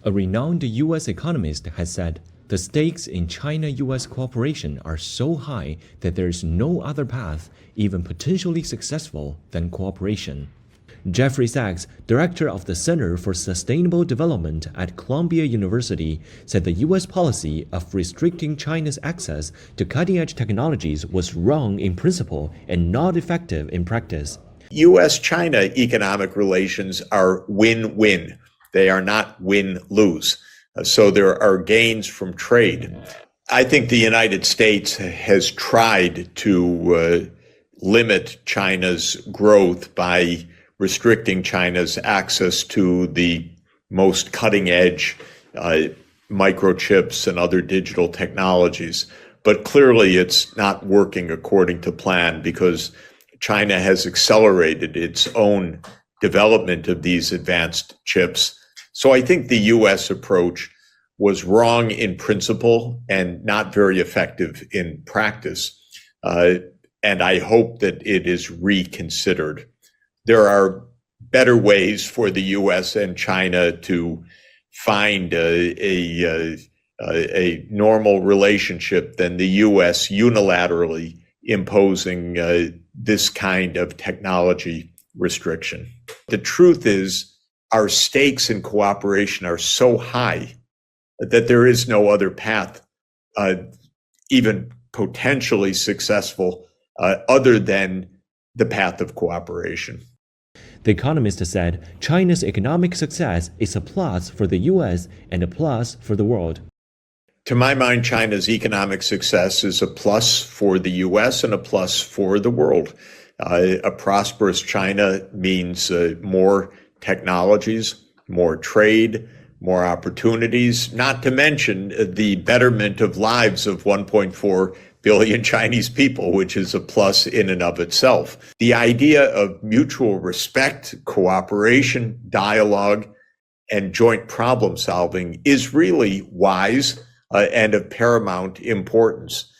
A renowned U.S. economist has said, the stakes in China-U.S. cooperation are so high that there is no other path, even potentially successful, than cooperation. Jeffrey Sachs, director of the Center for Sustainable Development at Columbia University, said the U.S. policy of restricting China's access to cutting-edge technologies was wrong in principle and not effective in practice. U.S.-China economic relations are win-win. They are not win-lose. So there are gains from trade. I think the United States has tried to limit China's growth by restricting China's access to the most cutting-edge microchips and other digital technologies. But clearly it's not working according to plan because China has accelerated its own development of these advanced chips. So I think the U.S. approach was wrong in principle and not very effective in practice. And I hope that it is reconsidered. There are better ways for the U.S. and China to find a normal relationship than the U.S. unilaterally imposing this kind of technology restriction. The truth is, our stakes in cooperation are so high that there is no other path, even potentially successful, other than the path of cooperation. The economist said China's economic success is a plus for the U.S. and a plus for the world. To my mind, China's economic success is a plus for the U.S. and a plus for the world. A prosperous China means more technologies, more trade, more opportunities, not to mention the betterment of lives of 1.4 billion Chinese people, which is a plus in and of itself. The idea of mutual respect, cooperation, dialogue, and joint problem solving is really wise and of paramount importance.